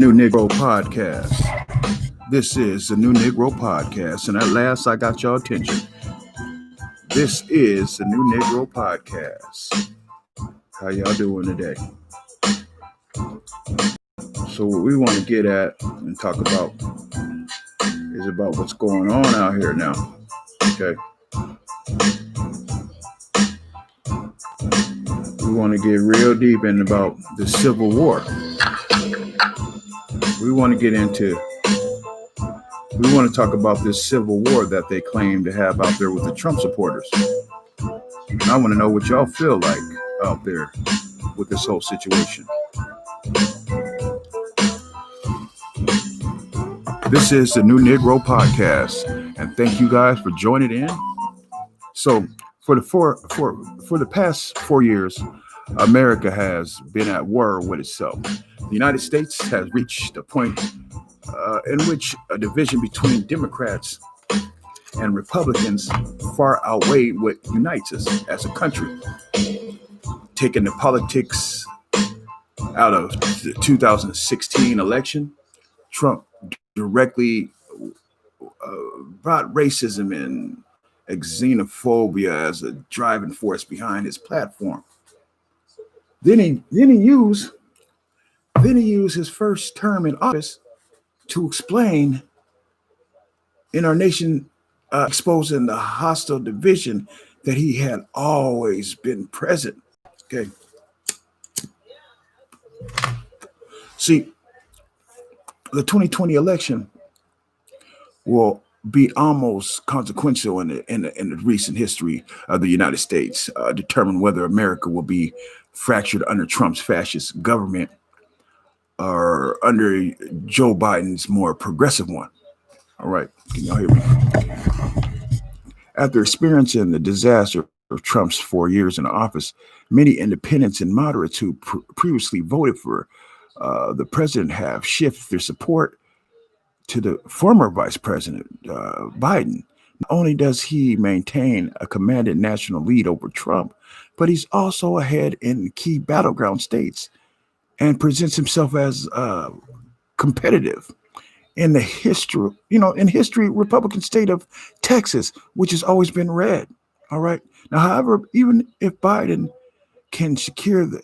New Negro Podcast. This is the New Negro Podcast, and at last I got your attention. This is the New Negro Podcast. How y'all doing today? So what we want to get at and talk about is about what's going on out here now. Okay. We want to get real deep in about the Civil War. We want to talk about this Civil War that they claim to have out there with the Trump supporters. And I want to know what y'all feel like out there with this whole situation. This is the New Negro Podcast, and thank you guys for joining in. So for the past 4 years, America has been at war with itself. The United States has reached a point in which a division between Democrats and Republicans far outweigh what unites us as a country. Taking the politics out of the 2016 election, Trump directly brought racism and xenophobia as a driving force behind his platform. Then he used his first term in office to explain in our nation, exposing the hostile division that he had always been present. Okay. See, the 2020 election will be almost consequential in the recent history of the United States, determine whether America will be fractured under Trump's fascist government or under Joe Biden's more progressive one. All right, can y'all hear me? After experiencing the disaster of Trump's 4 years in office, many independents and moderates who previously voted for the president have shifted their support to the former vice president, Biden. Not only does he maintain a commanded national lead over Trump, but he's also ahead in key battleground states and presents himself as competitive in the history, Republican state of Texas, which has always been red. All right. Now, however, even if Biden can secure the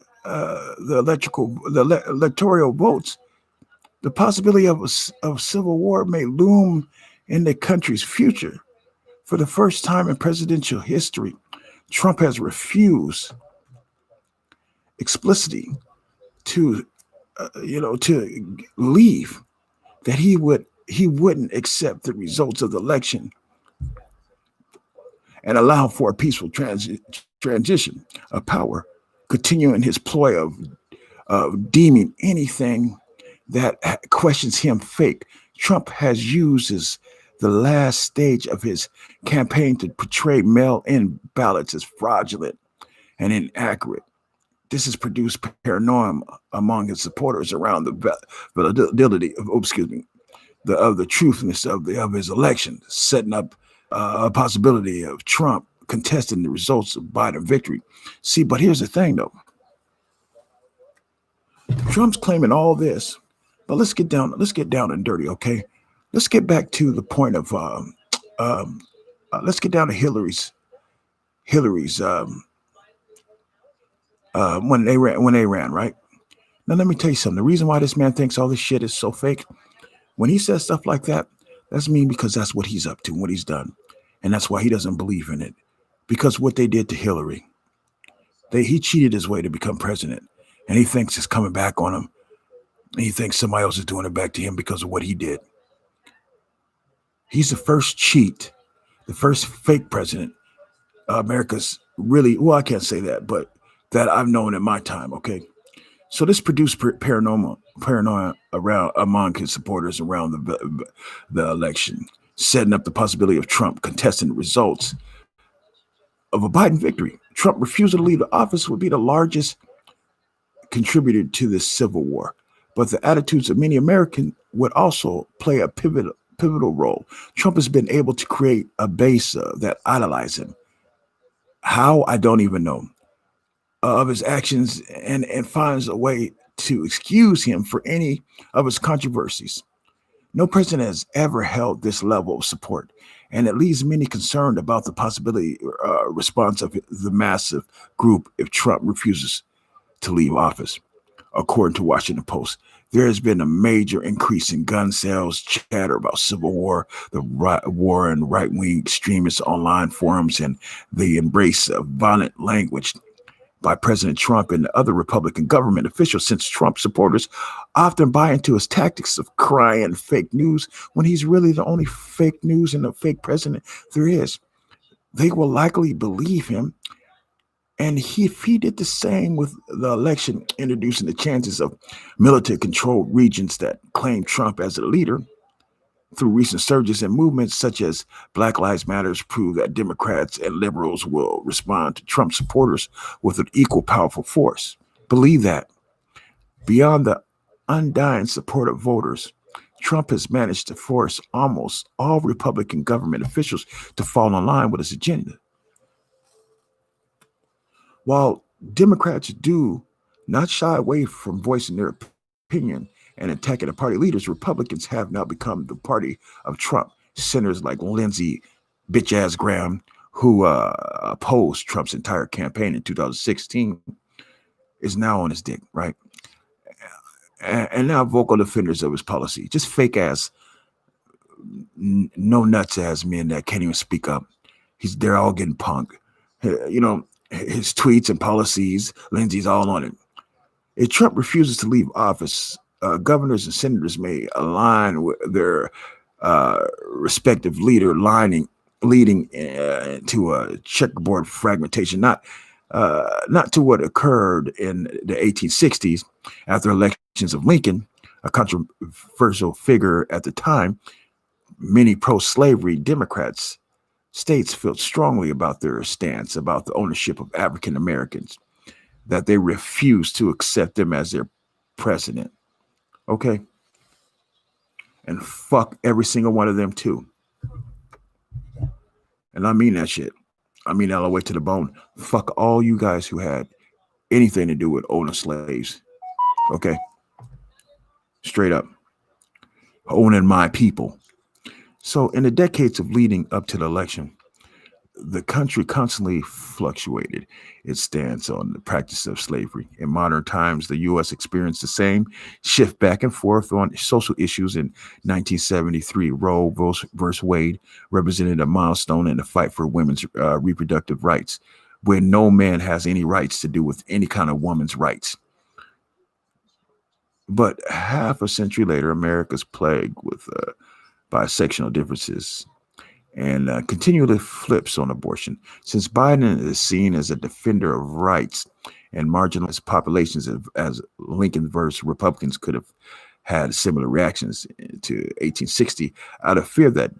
electoral votes, the possibility of civil war may loom in the country's future. For the first time in presidential history, Trump has refused explicitly to leave, that he wouldn't accept the results of the election and allow for a peaceful transition of power, continuing his ploy of deeming anything that questions him fake. Trump has used the last stage of his campaign to portray mail-in ballots as fraudulent and inaccurate. This has produced paranoia among his supporters around the validity of the truthness of his election, setting up a possibility of Trump contesting the results of Biden victory. See, but here's the thing, though. Trump's claiming all this, but let's get down and dirty, okay? Let's get back to the point of let's get down to Hillary's when they ran, right? Now let me tell you something. The reason why this man thinks all this shit is so fake, when he says stuff like that, that's mean because that's what he's up to, what he's done, and that's why he doesn't believe in it. Because what they did to Hillary, he cheated his way to become president, and he thinks it's coming back on him. And he thinks somebody else is doing it back to him because of what he did. He's the first cheat, the first fake president America's really, well, I can't say that, but that I've known in my time, okay? So this produced paranoia among his supporters around the election, setting up the possibility of Trump contesting the results of a Biden victory. Trump refusal to leave the office would be the largest contributor to this civil war, but the attitudes of many Americans would also play a pivotal role. Trump has been able to create a base that idolize him. How? I don't even know. Of his actions and finds a way to excuse him for any of his controversies. No president has ever held this level of support, and it leaves many concerned about the possibility response of the massive group if Trump refuses to leave office. According to Washington Post, there has been a major increase in gun sales, chatter about civil war, the war and right-wing extremist online forums, and the embrace of violent language by President Trump and other Republican government officials, since Trump supporters often buy into his tactics of crying fake news when he's really the only fake news and a fake president there is. They will likely believe him. And if he did the same with the election, introducing the chances of military-controlled regions that claim Trump as a leader, through recent surges and movements such as Black Lives Matter, prove that Democrats and liberals will respond to Trump supporters with an equal powerful force. Believe that. Beyond the undying support of voters, Trump has managed to force almost all Republican government officials to fall in line with his agenda. While Democrats do not shy away from voicing their opinion and attacking the party leaders, Republicans have now become the party of Trump. Senators like Lindsey bitch-ass Graham, who opposed Trump's entire campaign in 2016, is now on his dick, right? And now vocal defenders of his policy. Just fake-ass, no nuts-ass men that can't even speak up. They're all getting punked. You know, his tweets and policies, Lindsey's all on it. If Trump refuses to leave office, governors and senators may align with their respective leading to a checkerboard fragmentation, not to what occurred in the 1860s after elections of Lincoln, a controversial figure at the time. Many pro-slavery Democrats states felt strongly about their stance about the ownership of African Americans, that they refused to accept them as their president. Okay? And fuck every single one of them too. And I mean that shit. I mean that all the way to the bone. Fuck all you guys who had anything to do with owning slaves. Okay? Straight up. Owning my people. So in the decades of leading up to the election, the country constantly fluctuated its stance on the practice of slavery. In modern times, the U.S. experienced the same shift back and forth on social issues. In 1973, Roe versus Wade represented a milestone in the fight for women's reproductive rights, where no man has any rights to do with any kind of woman's rights. But half a century later, America's plagued with bisexual differences and continually flips on abortion. Since Biden is seen as a defender of rights and marginalized populations, as Lincoln versus Republicans could have had similar reactions to 1860, out of fear that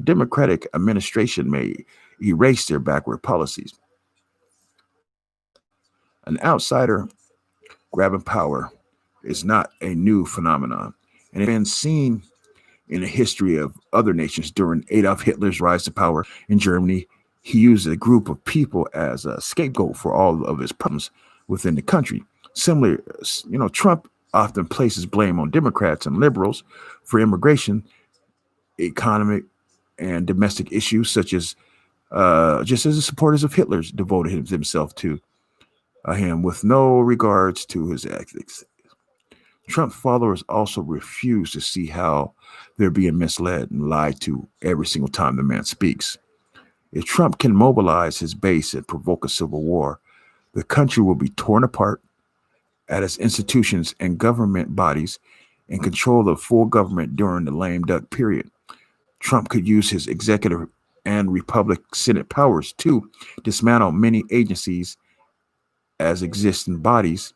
Democratic administration may erase their backward policies. An outsider grabbing power is not a new phenomenon, and it's been seen in the history of other nations. During Adolf Hitler's rise to power in Germany, he used a group of people as a scapegoat for all of his problems within the country. Similarly, Trump often places blame on Democrats and liberals for immigration, economic, and domestic issues, such as just as the supporters of Hitler devoted himself to him with no regards to his ethics. Trump followers also refuse to see how they're being misled and lied to every single time the man speaks. If Trump can mobilize his base and provoke a civil war, the country will be torn apart at its institutions and government bodies and control of full government during the lame duck period. Trump could use his executive and Republican Senate powers to dismantle many agencies as existing bodies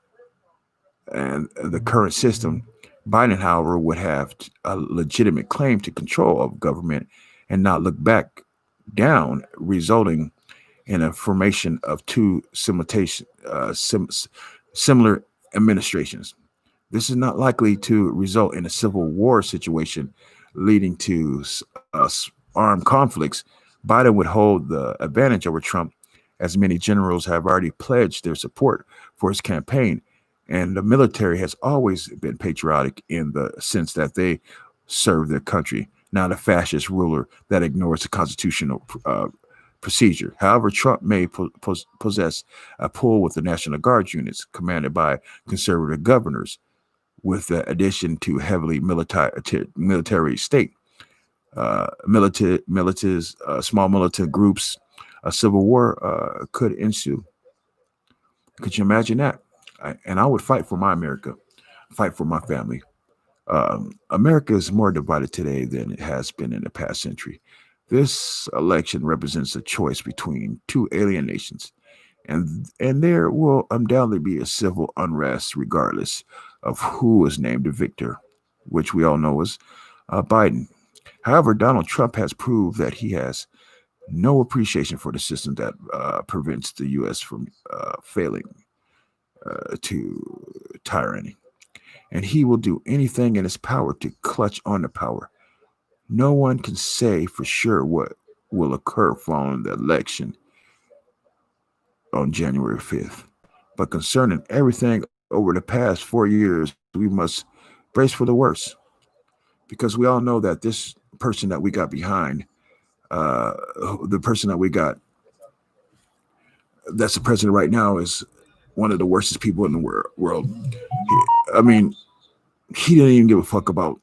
and the current system. Biden, however, would have a legitimate claim to control of government and not look back down, resulting in a formation of two similar administrations. This is not likely to result in a civil war situation leading to armed conflicts. Biden would hold the advantage over Trump, as many generals have already pledged their support for his campaign, And the military has always been patriotic in the sense that they serve their country, not a fascist ruler that ignores the constitutional procedure. However, Trump may possess a pull with the National Guard units commanded by conservative governors, with the addition to heavily military state, small militant groups. A civil war could ensue. Could you imagine that? And I would fight for my America, fight for my family. America is more divided today than it has been in the past century. This election represents a choice between two alien nations, and there will undoubtedly be a civil unrest regardless of who is named the victor, which we all know is Biden. However, Donald Trump has proved that he has no appreciation for the system that prevents the U.S. from failing to tyranny. And he will do anything in his power to clutch on the power. No one can say for sure what will occur following the election on January 5th. But concerning everything over the past 4 years, we must brace for the worst. Because we all know that this person that we got behind, the person that we got that's the president right now, is one of the worstest people in the world. I mean, he didn't even give a fuck about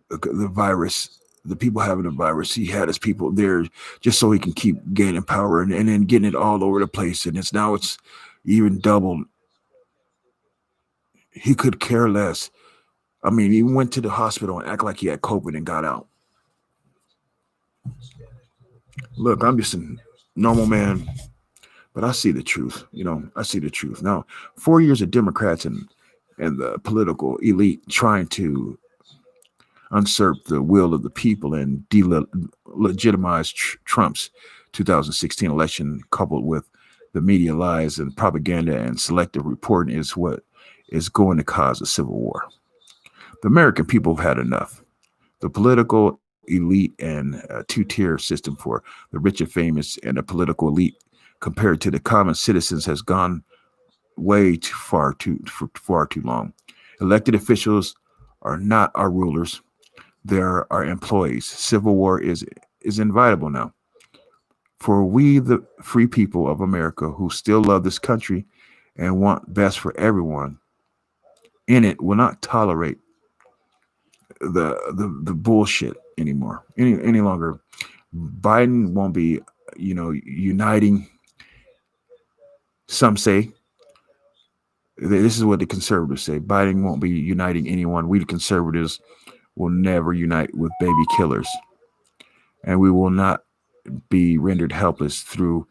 the virus, the people having the virus. He had his people there just so he can keep gaining power and then getting it all over the place. And it's even doubled. He could care less. I mean, he went to the hospital and act like he had COVID and got out. Look, I'm just a normal man, but I see the truth. I see the truth. Now, 4 years of Democrats and the political elite trying to usurp the will of the people and delegitimize Trump's 2016 election, coupled with the media lies and propaganda and selective reporting, is what is going to cause a civil war. The American people have had enough. The political elite and two-tier system for the rich and famous and the political elite compared to the common citizens has gone way too far too long. Elected officials are not our rulers. They're our employees. Civil war is inevitable now. For we, the free people of America who still love this country and want best for everyone in it, will not tolerate the bullshit anymore, any longer. Biden won't be, uniting. Some say, this is what the conservatives say, Biden won't be uniting anyone. We, the conservatives, will never unite with baby killers, and we will not be rendered helpless through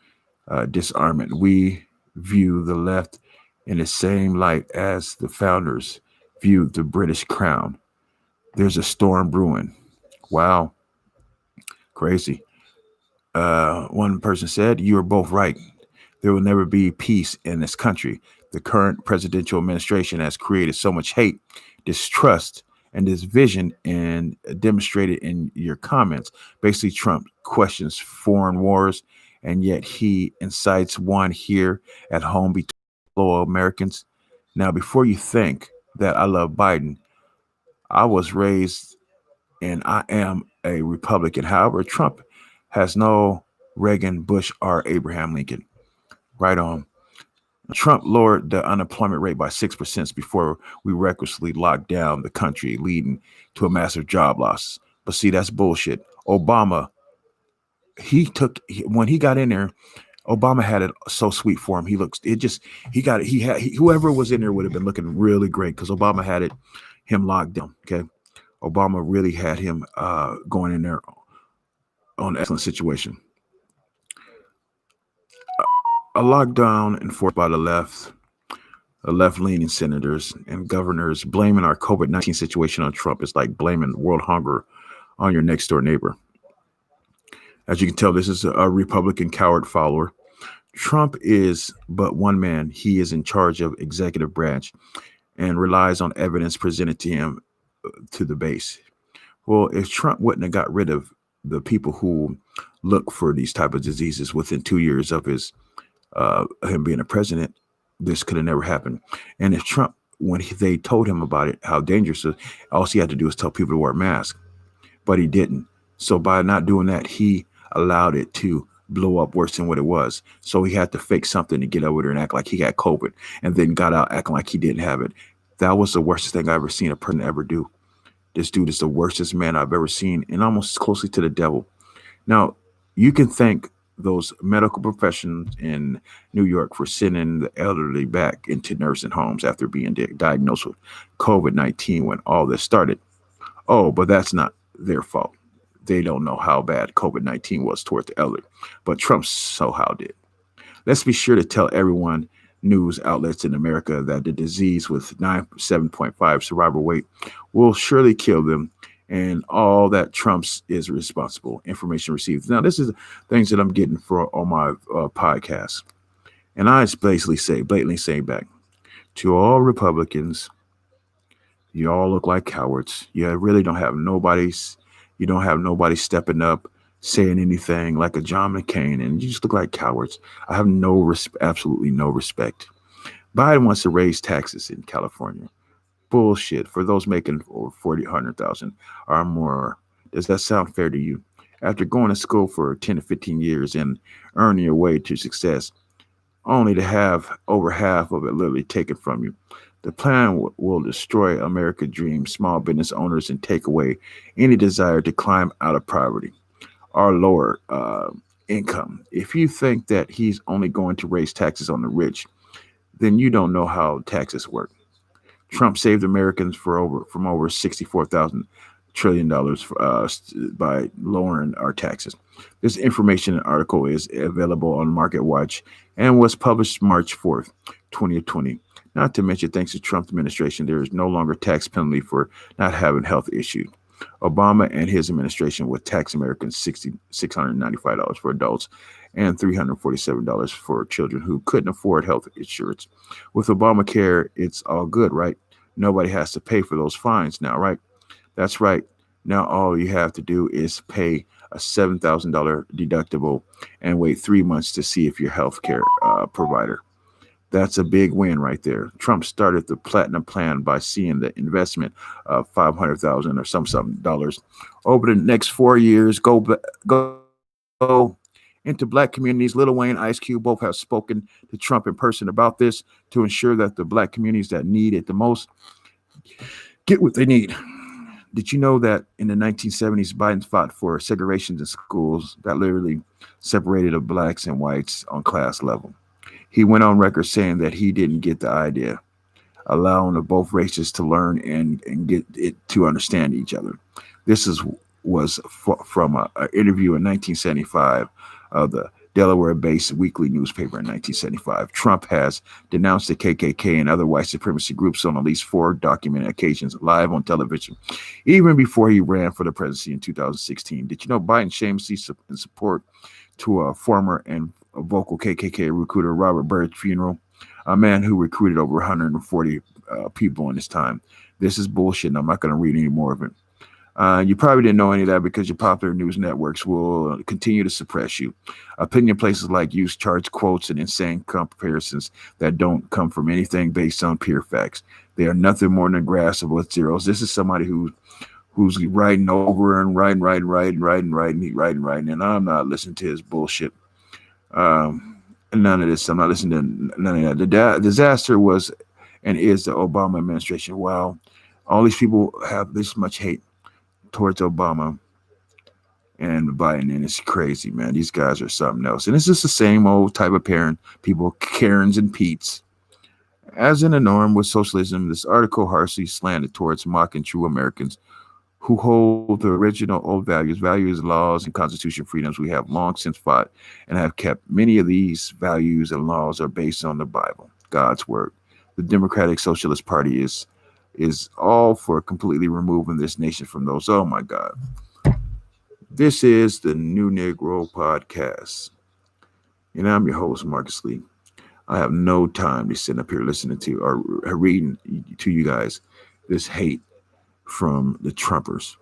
disarmament. We view the left in the same light as the founders viewed the British crown. There's a storm brewing. Wow. Crazy. One person said, "You are both right. There will never be peace in this country. The current presidential administration has created so much hate, distrust, and division, and demonstrated in your comments. Basically, Trump questions foreign wars, and yet he incites one here at home between fellow Americans. Now, before you think that I love Biden, I was raised and I am a Republican. However, Trump has no Reagan, Bush, or Abraham Lincoln." Right on. Trump lowered the unemployment rate by 6% before we recklessly locked down the country, leading to a massive job loss. But see, that's bullshit. Obama, when he got in there, Obama had it so sweet for him. Whoever was in there would have been looking really great because Obama had him locked down. Okay. Obama really had him going in there on an excellent situation. A lockdown enforced by the left-leaning senators and governors blaming our COVID-19 situation on Trump is like blaming world hunger on your next door neighbor. As you can tell, this is a Republican coward follower. Trump is but one man. He is in charge of executive branch and relies on evidence presented to him to the base. Well, if Trump wouldn't have got rid of the people who look for these type of diseases within 2 years of him being a president, this could have never happened. And if Trump, when they told him about it, how dangerous it was, all he had to do was tell people to wear masks, but he didn't. So by not doing that, he allowed it to blow up worse than what it was. So he had to fake something to get over there and act like he had COVID, and then got out acting like he didn't have it. That was the worst thing I've ever seen a person ever do. This dude is the worstest man I've ever seen, and almost closely to the devil. Now, you can thank those medical professionals in New York for sending the elderly back into nursing homes after being diagnosed with COVID-19 when all this started. Oh, but that's not their fault. They don't know how bad COVID-19 was toward the elderly, but Trump somehow did. Let's be sure to tell everyone, news outlets in America, that the disease with 7.5 survival rate will surely kill them, and all that Trump's is responsible. Information received. Now, this is things that I'm getting for on my podcast, and I blatantly say back to all Republicans, you all look like cowards. You really don't have nobody's. You don't have nobody stepping up, saying anything like a John McCain, and you just look like cowards. I have absolutely no respect. Biden wants to raise taxes in California. Bullshit. For those making over 40, 100,000 or more, does that sound fair to you? After going to school for 10 to 15 years and earning your way to success, only to have over half of it literally taken from you. The plan will destroy America's dream, small business owners, and take away any desire to climb out of poverty or lower income. If you think that he's only going to raise taxes on the rich, then you don't know how taxes work. Trump saved Americans from over $64,000 trillion by lowering our taxes. This information article is available on MarketWatch and was published March 4th, 2020. Not to mention, thanks to Trump's administration, there is no longer tax penalty for not having health issues. Obama and his administration would tax Americans $695 for adults and $347 for children who couldn't afford health insurance. With Obamacare, it's all good, right? Nobody has to pay for those fines now, right? That's right. Now all you have to do is pay a $7,000 deductible and wait 3 months to see if your health care provider. That's a big win right there. Trump started the Platinum Plan by seeing the investment of $500,000 or something dollars over the next 4 years go into black communities. Lil Wayne, Ice Cube both have spoken to Trump in person about this to ensure that the black communities that need it the most get what they need. Did you know that in the 1970s, Biden fought for segregation in schools that literally separated the blacks and whites on class level? He went on record saying that he didn't get the idea, allowing both races to learn and get it to understand each other. This was from an interview in 1975 of the Delaware-based weekly newspaper in 1975. Trump has denounced the KKK and other white supremacy groups on at least 4 documented occasions live on television, even before he ran for the presidency in 2016. Did you know Biden shamelessly in support to a former and a vocal KKK recruiter, Robert Byrd's funeral, a man who recruited over 140 people in his time? This is bullshit, and I'm not going to read any more of it. You probably didn't know any of that because your popular news networks will continue to suppress you. Opinion places like use charge quotes and insane comparisons that don't come from anything based on pure facts. They are nothing more than a grass with zeros. This is somebody who's writing over and writing, and I'm not listening to his bullshit. None of this. I'm not listening to none of that. The disaster was and is the Obama administration. Wow, all these people have this much hate towards Obama and Biden, and it's crazy, man. These guys are something else. And it's just the same old type of people, Karens and Pete's. As in the norm with socialism, this article harshly slanted towards mocking true Americans who hold the original old values, laws, and constitutional freedoms we have long since fought and have kept. Many of these values and laws are based on the Bible, God's word. The Democratic Socialist Party is all for completely removing this nation from those. Oh my God. This is the New Negro Podcast. And I'm your host, Marcus Lee. I have no time to sit up here listening to or reading to you guys this hate from the Trumpers.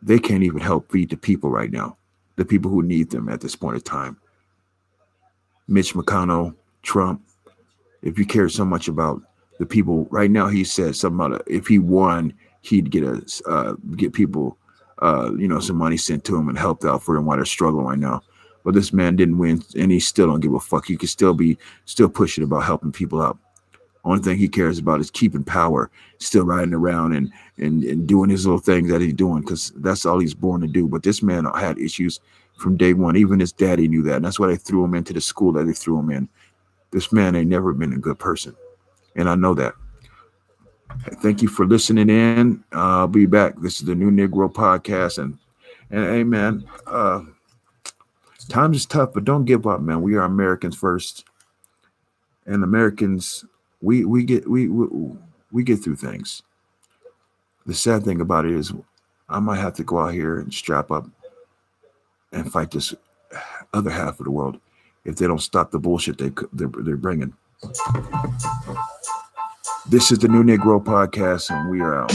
They can't even help feed the people right now, the people who need them at this point in time. Mitch McConnell, Trump, if you care so much about the people right now, he said something about if he won, he'd get people, some money sent to him and helped out for them while they're struggling right now. But this man didn't win, and he still don't give a fuck. He could still pushing about helping people out. Only thing he cares about is keeping power, still riding around and doing his little things that he's doing, because that's all he's born to do. But this man had issues from day one. Even his daddy knew that, and that's why they threw him into the school that they threw him in. This man ain't never been a good person, and I know that. Thank you for listening in. I'll be back. This is the New Negro Podcast, and hey, man, times is tough, but don't give up, man. We are Americans first, and Americans, we get through things. The sad thing about it is, I might have to go out here and strap up and fight this other half of the world if they don't stop the bullshit they're bringing. This is the New Negro Podcast, and we are out.